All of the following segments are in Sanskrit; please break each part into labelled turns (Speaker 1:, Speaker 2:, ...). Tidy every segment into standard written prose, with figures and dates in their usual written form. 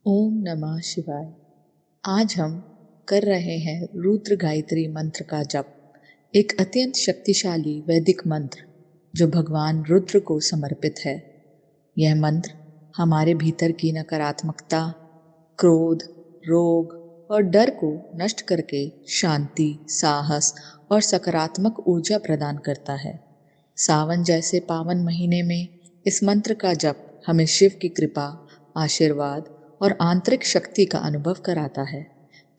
Speaker 1: ओम नमः शिवाय। आज हम कर रहे हैं रुद्र गायत्री मंत्र का जप, एक अत्यंत शक्तिशाली वैदिक मंत्र जो भगवान रुद्र को समर्पित है। यह मंत्र हमारे भीतर की नकारात्मकता, क्रोध, रोग और डर को नष्ट करके शांति, साहस और सकारात्मक ऊर्जा प्रदान करता है। सावन जैसे पावन महीने में इस मंत्र का जप हमें शिव की कृपा, आशीर्वाद और आंतरिक शक्ति का अनुभव कराता है।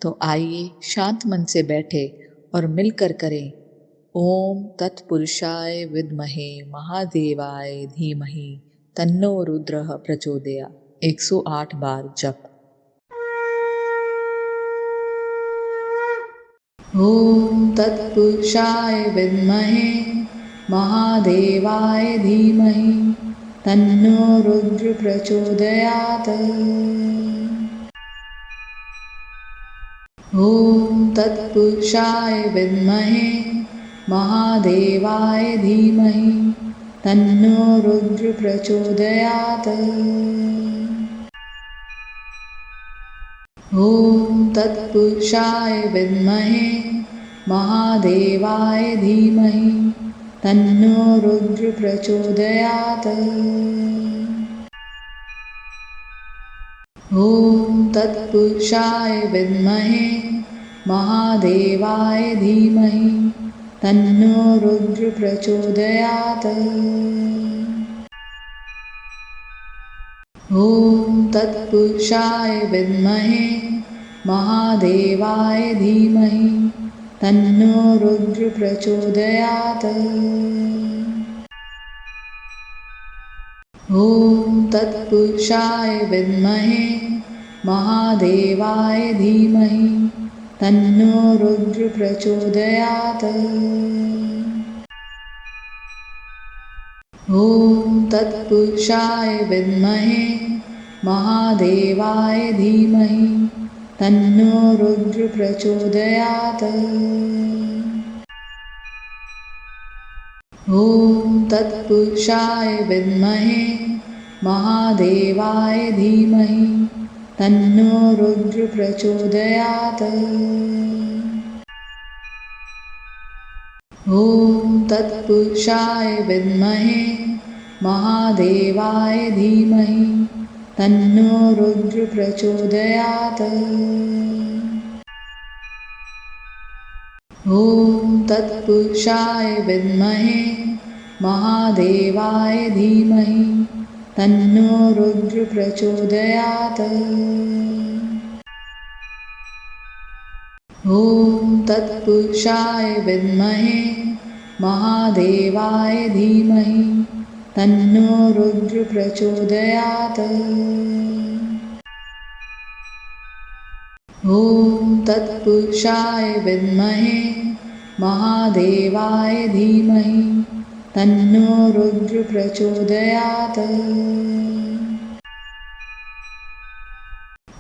Speaker 1: तो आइए शांत मन से बैठे और मिलकर करें ओम तत्पुरुषाय विद्महे महादेवाय धीमहि तन्नो रुद्रः प्रचोदयात् 108 बार जप। ओम तत्पुरुषाय विद्महे महादेवाय धीमहि तन्नो रुद्र प्रचोदयात्। ओम तत्पुरुषाय विद्महे महादेवाय धीमहि तन्नो रुद्र प्रचोदयात्। ओम तत्पुरुषाय विद्महे महादेवाय धीमहि तन्नो रुद्र प्रचोदयात्। ओम तत्पुरुषाय विद्महे महादेवाय धीमहि तन्नो रुद्र प्रचोदयात्। ओम तत्पुरुषाय विद्महे महादेवाय धीमहि तन्नो रुद्र प्रचोदयात्। ओम तत्पुरुषाय विद्महे महादेवाय धीमहि तन्नो रुद्र प्रचोदयात्। ओम तत्पुरुषाय विद्महे महादेवाय धीमहि तन्नो रुद्र प्रचोदयात्। ओम तत्पुरुषाय विद्महे महादेवाय धीमहि तन्नो रुद्र प्रचोदयात्। ओम तत्पुरुषाय विद्महे महादेवाय धीमहि तन्नो रुद्र प्रचोदयात्। ओम तत्पुरुषाय विद्महे महादेवाय धीमहि तन्नो रुद्र प्रचोदयात्। ओम तत्पुरुषाय विद्महे महादेवाय धीमहि तन्नो रुद्र प्रचोदयात्। ओम तत्पुरुषाय विद्महे महादेवाय धीमहि तन्नो रुद्र प्रचोदयात्।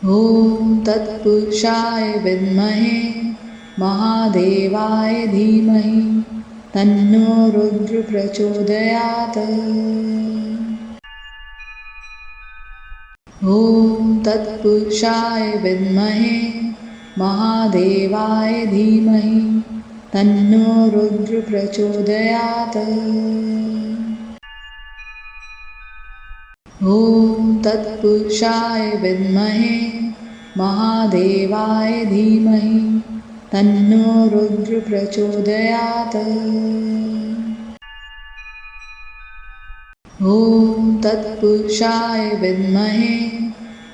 Speaker 1: ओम तत्पुरुषाय विद्महे महादेवाय धीमहि तन्नो रुद्र प्रचोदयात्। ओम तत्पुरुषाय विद्महे महादेवाय धीमहि तन्नो रुद्र प्रचोदयात्। ओम तत्पुरुषाय विद्महे महादेवाय धीमहि तन्नो रुद्र प्रचोदयात्। ओम तत्पुरुषाय विद्महे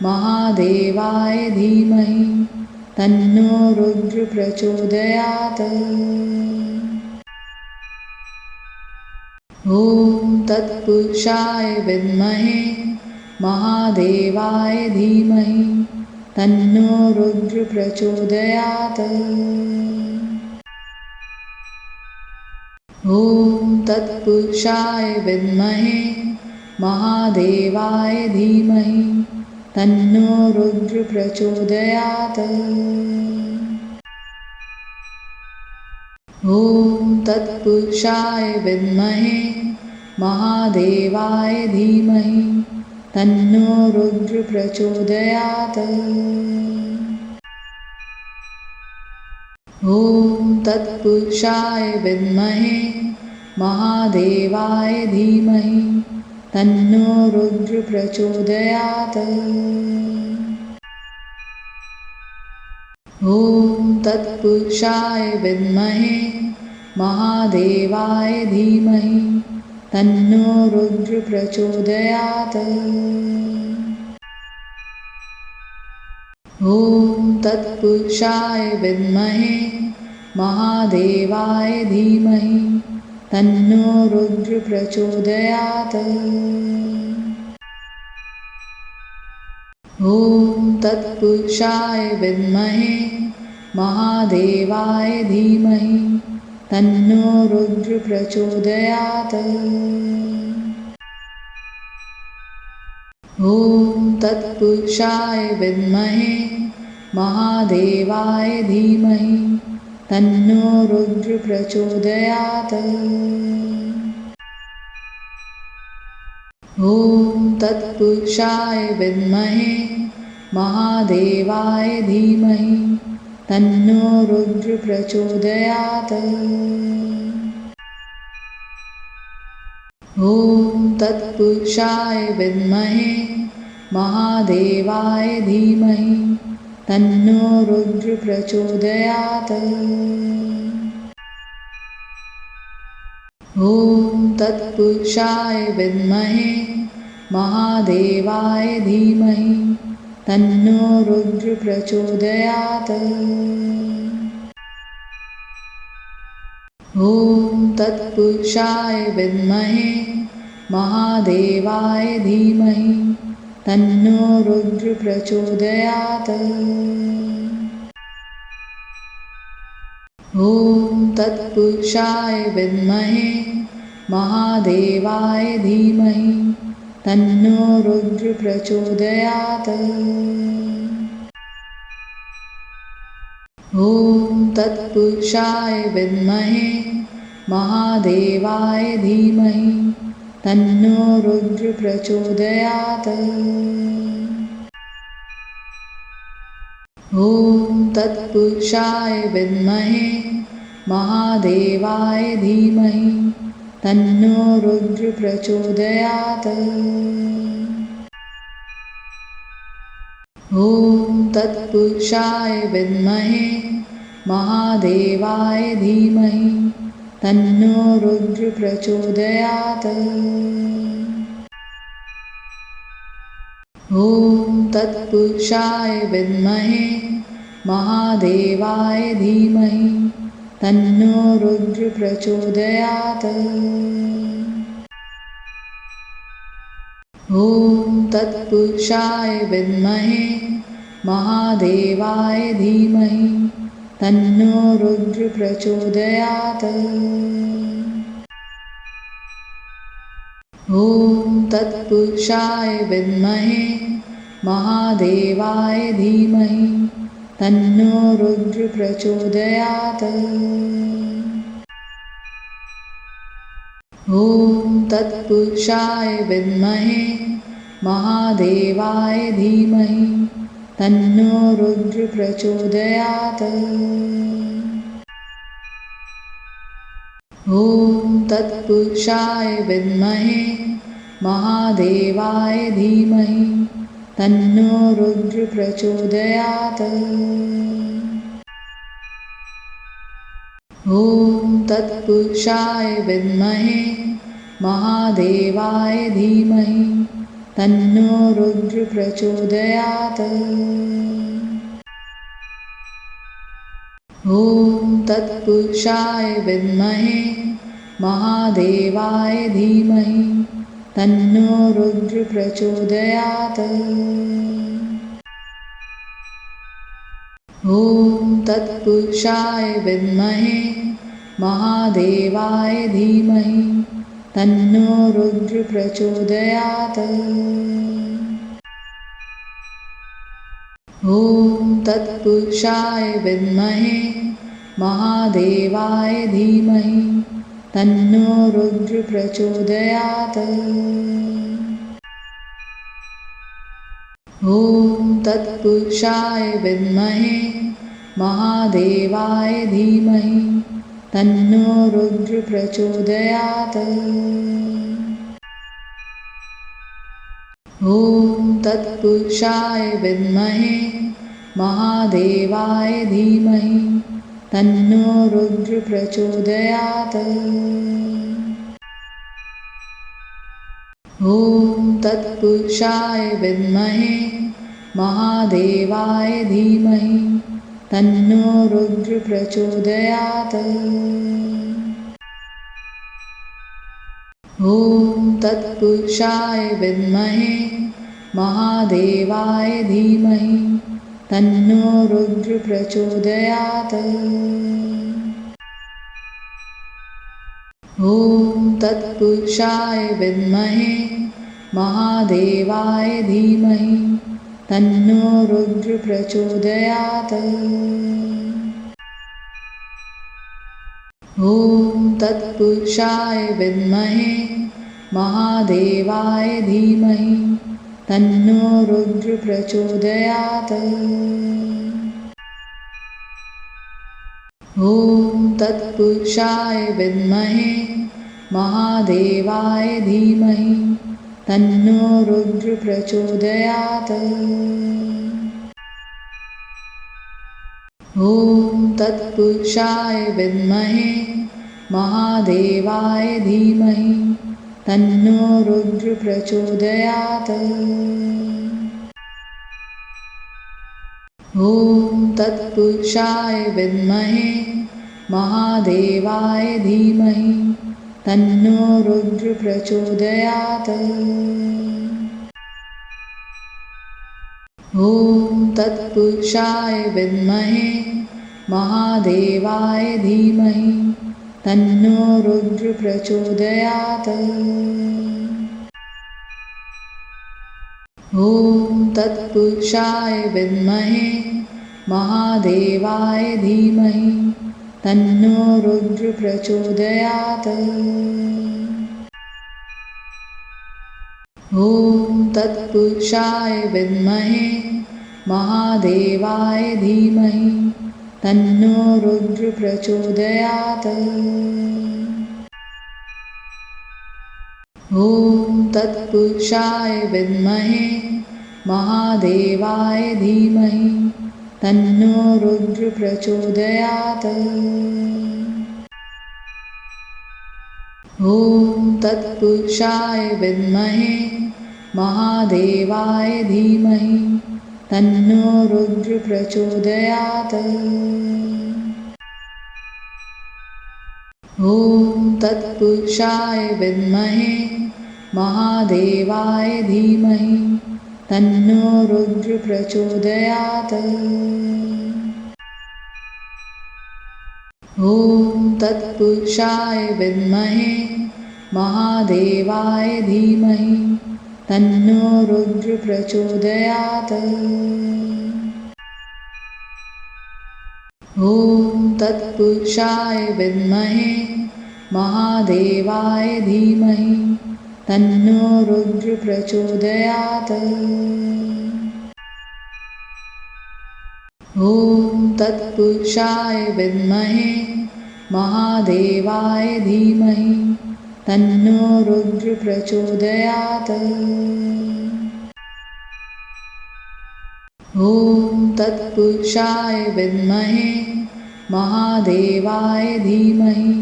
Speaker 1: महादेवाय धीमहि तन्नो रुद्र प्रचोदयात्। ओम तत्पुरुषाय विद्महे महादेवाय धीमहि तन्नो रुद्र प्रचोदयात्। ओम तत्पुरुषाय विद्महे महादेवाय धीमहि तन्नो रुद्र प्रचोदयात्। ओम तत्पुरुषाय विद्महे महादेवाय धीमहि तन्नो रुद्र प्रचोदयात्। ॐ तत्पुरुषाय विद्महे महादेवाय धीमहि तन्नो रुद्र प्रचोदयात्। ॐ तत्पुरुषाय विद्महे महादेवाय धीमहि तन्नो रुद्र प्रचोदयात्। ॐ तत्पुरुषाय विद्महे महादेवाय धीमहि तन्नो रुद्र प्रचोदयात्। ॐ तत्पुरुषाय विद्महे महादेवाय धीमहि तन्नो रुद्र प्रचोदयात्। ॐ तत्पुरुषाय विद्महे महादेवाय धीमहि तन्नो रुद्र प्रचोदयात्। ॐ तत्पुरुषाय विद्महे महादेवाय धीमहि तन्नो रुद्र प्रचोदयात्। ॐ तत्पुरुषाय विद्महे महादेवाय धीमहि तन्नो रुद्र प्रचोदयात्। ॐ तत्पुरुषाय विद्महे महादेवाय धीमहि तन्नो रुद्र प्रचोदयात्। ॐ तत्पुरुषाय विद्महे महादेवाय धीमहि तन्नो रुद्र प्रचोदयात्। ॐ तत्पुरुषाय विद्महे महादेवाय धीमहि तन्नो रुद्र प्रचोदयात्। ॐ तत्पुरुषाय विद्महे महादेवाय धीमहि तन्नो रुद्र प्रचोदयात्। ॐ तत्पुरुषाय विद्महे महादेवाय धीमहि तन्नो रुद्र प्रचोदयात्। ॐ तत्पुरुषाय विद्महे महादेवाय धीमहि तन्नो रुद्र प्रचोदयात्। ॐ तत्पुरुषाय विद्महे महादेवाय धीमहि तन्नो रुद्र प्रचोदयात्। ॐ तत्पुरुषाय विद्महे महादेवाय धीमहि तन्नो रुद्र प्रचोदयात्। ॐ तत्पुरुषाय विद्महे महादेवाय धीमहि तन्नो रुद्र प्रचोदयात्। ॐ तत्पुरुषाय विद्महे महादेवाय धीमहि तन्नो रुद्र प्रचोदयात्। ॐ तत्पुरुषाय विद्महे महादेवाय धीमहि तन्नो रुद्र प्रचोदयात्। ॐ तत्पुरुषाय विद्महे महादेवाय धीमहि तन्नो रुद्र प्रचोदयात्। ॐ तत्पुरुषाय विद्महे महादेवाय धीमहि तन्नो रुद्र प्रचोदयात्। ॐ तत्पुरुषाय विद्महे महादेवाय धीमहि तन्नो रुद्र प्रचोदयात्। ॐ तत्पुरुषाय विद्महे महादेवाय धीमहि तन्नो रुद्र प्रचोदयात्। ॐ तत्पुरुषाय विद्महे महादेवाय धीमहि तन्नो रुद्र प्रचोदयात्। ॐ तत्पुरुषाय विद्महे महादेवाय धीमहि तन्नो रुद्र प्रचोदयात्। ॐ तत्पुरुषाय विद्महे महादेवाय धीमहि तन्नो रुद्र प्रचोदयात्। ॐ तत्पुरुषाय विद्महे महादेवाय धीमहि तन्नो रुद्र प्रचोदयात्। ॐ तत्पुरुषाय विद्महे महादेवाय धीमहि तन्नो रुद्र प्रचोदयात्। ॐ तत्पुरुषाय विद्महे महादेवाय धीमहि तन्नो रुद्र प्रचोदयात्। ॐ तत्पुरुषाय विद्महे महादेवाय धीमहि तन्नो रुद्र प्रचोदयात्। ॐ तत्पुरुषाय विद्महे महादेवाय धीमहि तन्नो रुद्र प्रचोदयात्। ॐ तत्पुरुषाय विद्महे महादेवाय धीमहि तन्नो रुद्र प्रचोदयात्। ॐ तत्पुरुषाय विद्महे महादेवाय धीमहि तन्नो रुद्र प्रचोदयात्। ॐ तत्पुरुषाय विद्महे महादेवाय धीमहि तन्नो रुद्र प्रचोदयात्। ॐ तत्पुरुषाय विद्महे महादेवाय धीमहि तन्नो रुद्र प्रचोदयात्। ॐ तत्पुरुषाय विद्महे महादेवाय धीमहि तन्नो रुद्र प्रचोदयात्। ॐ तत्पुरुषाय विद्महे महादेवाय धीमहि तन्नो रुद्र प्रचोदयात्। ॐ तत्पुरुषाय विद्महे महादेवाय धीमहि तन्नो रुद्र प्रचोदयात्। ॐ तत्पुरुषाय विद्महे महादेवाय धीमहि तन्नो रुद्र प्रचोदयात्। ॐ तत्पुरुषाय विद्महे महादेवाय धीमहि तन्नो रुद्र प्रचोदयात्। ॐ तत्पुरुषाय विद्महे महादेवाय धीमहि तन्नो रुद्र प्रचोदयात्। ॐ तत्पुरुषाय विद्महे महादेवाय धीमहि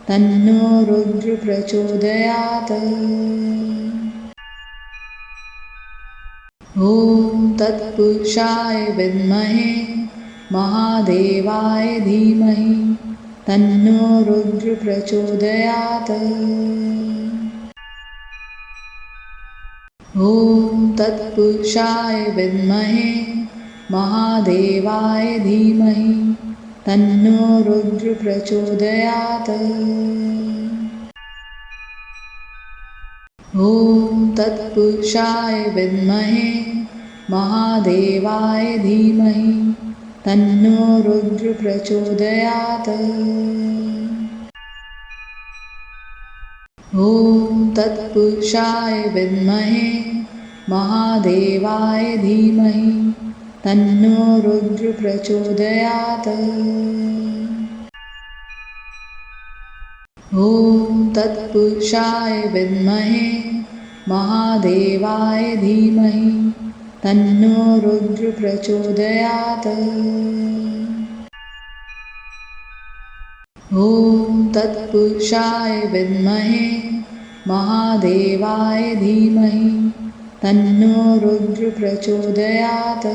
Speaker 1: तन्नो रुद्र प्रचोदयात्। ॐ तत्पुरुषाय विद्महे महादेवाय धीमहि तन्नो रुद्र प्रचोदयात्। ॐ तत्पुरुषाय विद्महे महादेवाय धीमहि तन्नो रुद्र प्रचोदयात्। ॐ तत्पुरुषाय विद्महे महादेवाय धीमहि तन्नो रुद्र प्रचोदयात्। ॐ तत्पुरुषाय विद्महे महादेवाय धीमहि तन्नो रुद्र प्रचोदयात्। ॐ तत्पुरुषाय विद्महे महादेवाय धीमहि तन्नो रुद्र प्रचोदयात्। ॐ तत्पुरुषाय विद्महे महादेवाय धीमहि तन्नो रुद्र प्रचोदयात्।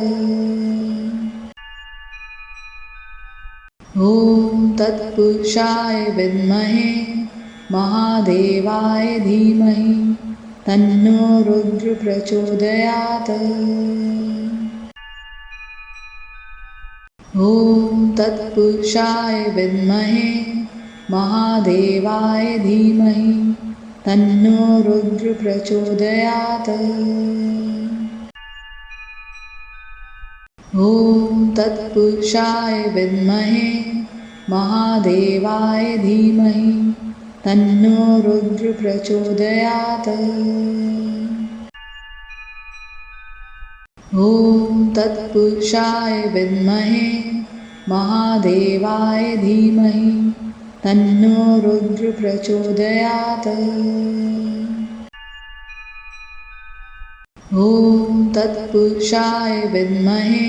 Speaker 1: ॐ तत्पुरुषाय विद्महे महादेवाय धीमहि तन्नो रुद्र प्रचोदयात्। ॐ तत्पुरुषाय विद्महे महादेवाय धीमहि तन्नो रुद्र प्रचोदयात्। ॐ तत्पुरुषाय विद्महे महादेवाय धीमहि तन्नो रुद्र प्रचोदयात्। ॐ तत्पुरुषाय विद्महे महादेवाय धीमहि तन्नो रुद्र प्रचोदयात्। ॐ तत्पुरुषाय विद्महे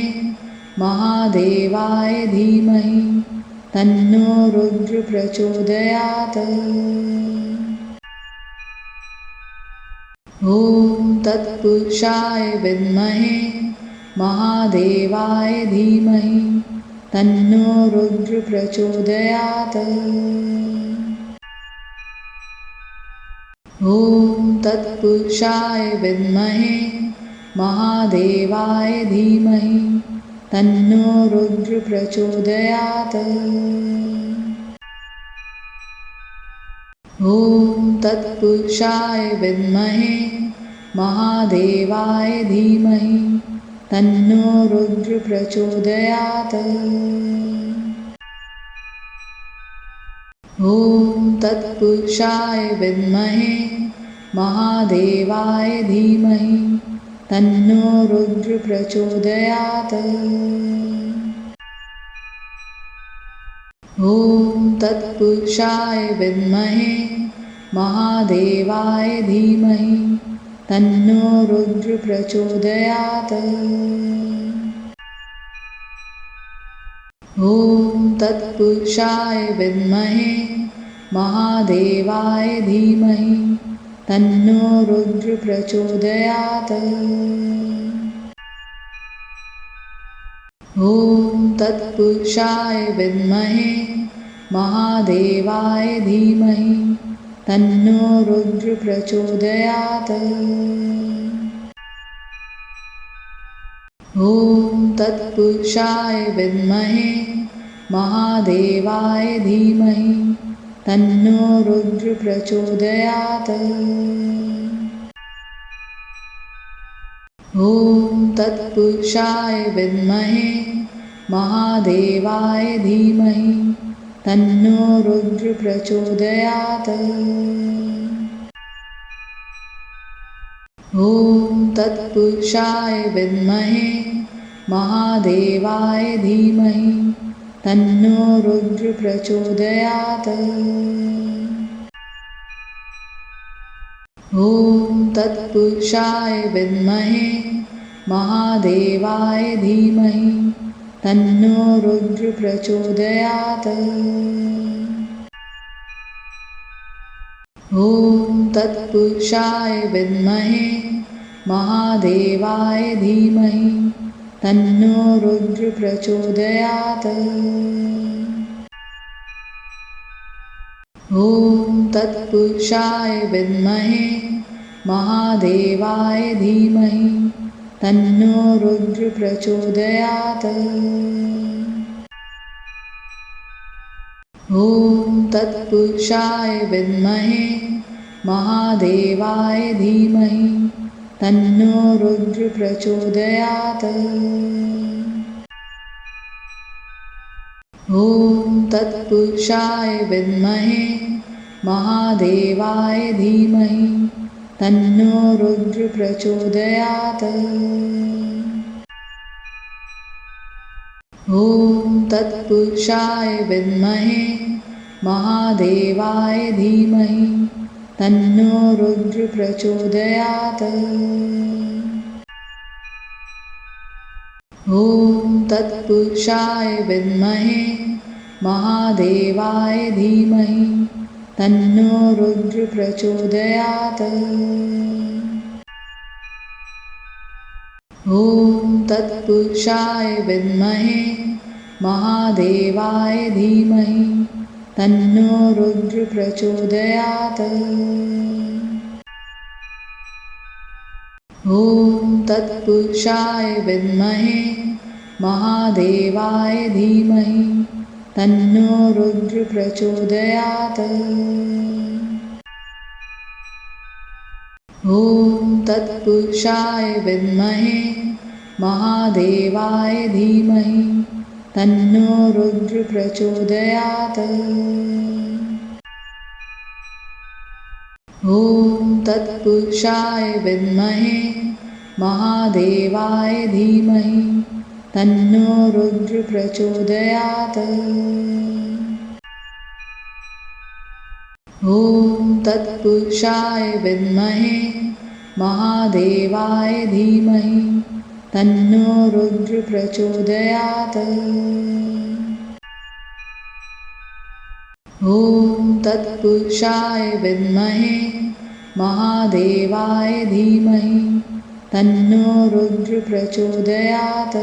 Speaker 1: महादेवाय धीमहि तन्नो रुद्र प्रचोदयात्। ॐ तत्पुरुषाय विद्महे महादेवाय धीमहि तन्नो रुद्र प्रचोदयात्। ॐ तत्पुरुषाय विद्महे महादेवाय धीमहि तन्नो रुद्र प्रचोदयात्। ॐ तत्पुरुषाय विद्महे महादेवाय धीमहि तन्नो रुद्र प्रचोदयात्। ॐ तत्पुरुषाय विद्महे महादेवाय धीमहि तन्नो रुद्र प्रचोदयात्। ॐ तत्पुरुषाय विद्महे महादेवाय धीमहि तन्नो रुद्र प्रचोदयात्। ॐ तत्पुरुषाय विद्महे महादेवाय धीमहि तन्नो रुद्र प्रचोदयात्। ॐ तत्पुरुषाय विद्महे महादेवाय धीमहि तन्नो रुद्र प्रचोदयात्। ॐ तत्पुरुषाय विद्महे महादेवाय धीमहि तन्नो रुद्र प्रचोदयात्। ॐ तत्पुरुषाय विद्महे महादेवाय धीमहि तन्नो रुद्र प्रचोदयात्। ॐ तत्पुरुषाय विद्महे महादेवाय धीमहि तन्नो रुद्र प्रचोदयात्। ॐ तत्पुरुषाय विद्महे महादेवाय धीमहि तन्नो रुद्र प्रचोदयात्। ॐ तत्पुरुषाय विद्महे महादेवाय धीमहि तन्नो रुद्र प्रचोदयात्। ॐ तत्पुरुषाय विद्महे महादेवाय धीमहि तन्नो रुद्र प्रचोदयात्। ॐ तत्पुरुषाय विद्महे महादेवाय धीमहि तन्नो रुद्र प्रचोदयात्। ॐ तत्पुरुषाय विद्महे महादेवाय धीमहि तन्नो रुद्र प्रचोदयात्। ॐ तत्पुरुषाय विद्महे महादेवाय धीमहि तन्नो रुद्र प्रचोदयात्। ॐ तत्पुरुषाय विद्महे महादेवाय धीमहि तन्नो रुद्र प्रचोदयात्। ॐ तत्पुरुषाय विद्महे महादेवाय धीमहि तन्नो रुद्र प्रचोदयात्। ॐ तत्पुरुषाय विद्महे महादेवाय धीमहि तन्नो रुद्र प्रचोदयात्। ॐ तत्पुरुषाय विद्महे महादेवाय धीमहि तन्नो रुद्र प्रचोदयात्। ॐ तत्पुरुषाय विद्महे महादेवाय धीमहि तन्नो रुद्र प्रचोदयात्। ॐ तत्पुरुषाय विद्महे महादेवाय धीमहि तन्नो रुद्र प्रचोदयात्। ॐ तत्पुरुषाय विद्महे महादेवाय धीमहि तन्नो रुद्र प्रचोदयात्।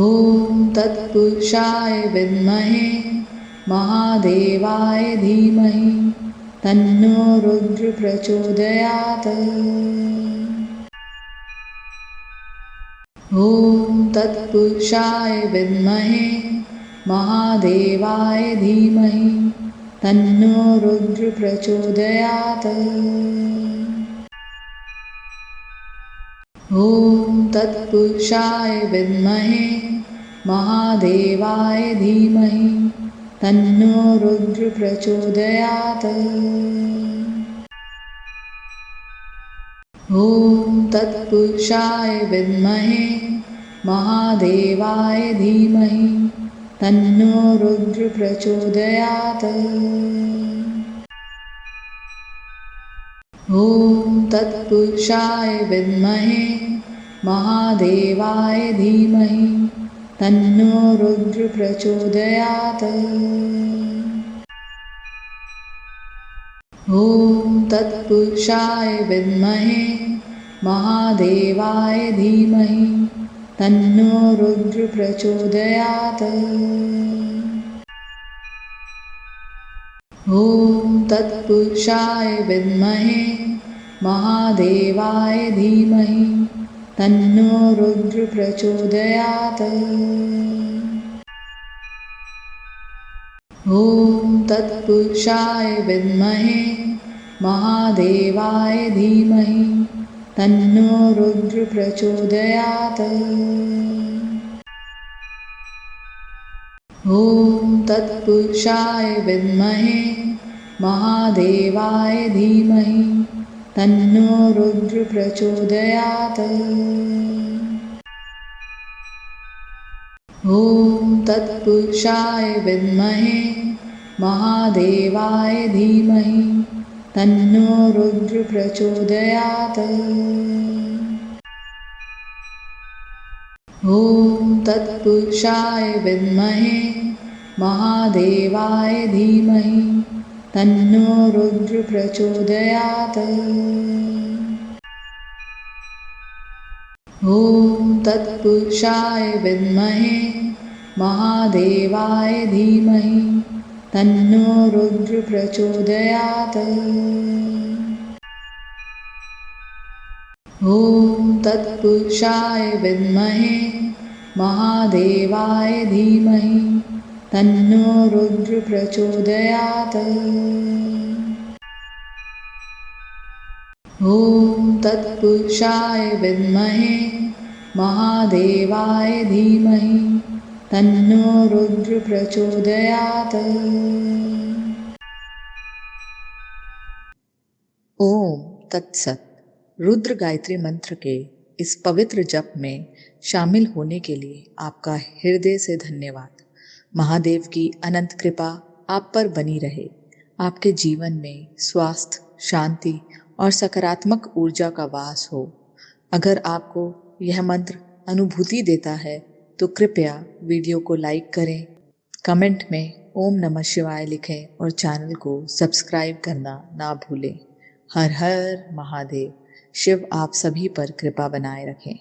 Speaker 1: ॐ तत्पुरुषाय विद्महे महादेवाय धीमहि तन्नो रुद्र प्रचोदयात्। ॐ तत्पुरुषाय विद्महे महादेवाय धीमहि तन्नो रुद्र प्रचोदयात्। ॐ तत्पुरुषाय विद्महे महादेवाय धीमहि तन्नो रुद्र प्रचोदयात्। ॐ तत्पुरुषाय विद्महे महादेवाय धीमहि तन्नो रुद्र प्रचोदयात्। ॐ तत्पुरुषाय विद्महे महादेवाय धीमहि तन्नो रुद्र प्रचोदयात्। ॐ तत्पुरुषाय विद्महे महादेवाय धीमहि तन्नो रुद्र प्रचोदयात्। ॐ तत्पुरुषाय विद्महे महादेवाय धीमहि तन्नो रुद्र प्रचोदयात्। ॐ तत्पुरुषाय विद्महे महादेवाय धीमहि तन्नो रुद्र प्रचोदयात्। ॐ तत्पुरुषाय विद्महे महादेवाय धीमहि तन्नो रुद्र प्रचोदयात्। ॐ तत्पुरुषाय विद्महे महादेवाय धीमहि तन्नो रुद्र प्रचोदयात्। ॐ तत्पुरुषाय विद्महे महादेवाय धीमहि तन्नो रुद्र प्रचोदयात्। ॐ तत्पुरुषाय विद्महे महादेवाय धीमहि तन्नो रुद्र प्रचोदयात्। ॐ तत्पुरुषाय विद्महे महादेवाय धीमहि तन्नो रुद्र प्रचोदयात्। ॐ तत्पुरुषाय विद्महे महादेवाय धीमहि तन्नो रुद्र प्रचोदयात्। ओम तत्सत। रुद्र गायत्री मंत्र के इस पवित्र जप में शामिल होने के लिए आपका हृदय से धन्यवाद। महादेव की अनंत कृपा आप पर बनी रहे। आपके जीवन में स्वास्थ्य, शांति और सकारात्मक ऊर्जा का वास हो। अगर आपको यह मंत्र अनुभूति देता है तो कृपया वीडियो को लाइक करें, कमेंट में ओम नमः शिवाय लिखें और चैनल को सब्सक्राइब करना ना भूलें। हर हर महादेव। शिव आप सभी पर कृपा बनाए रखें।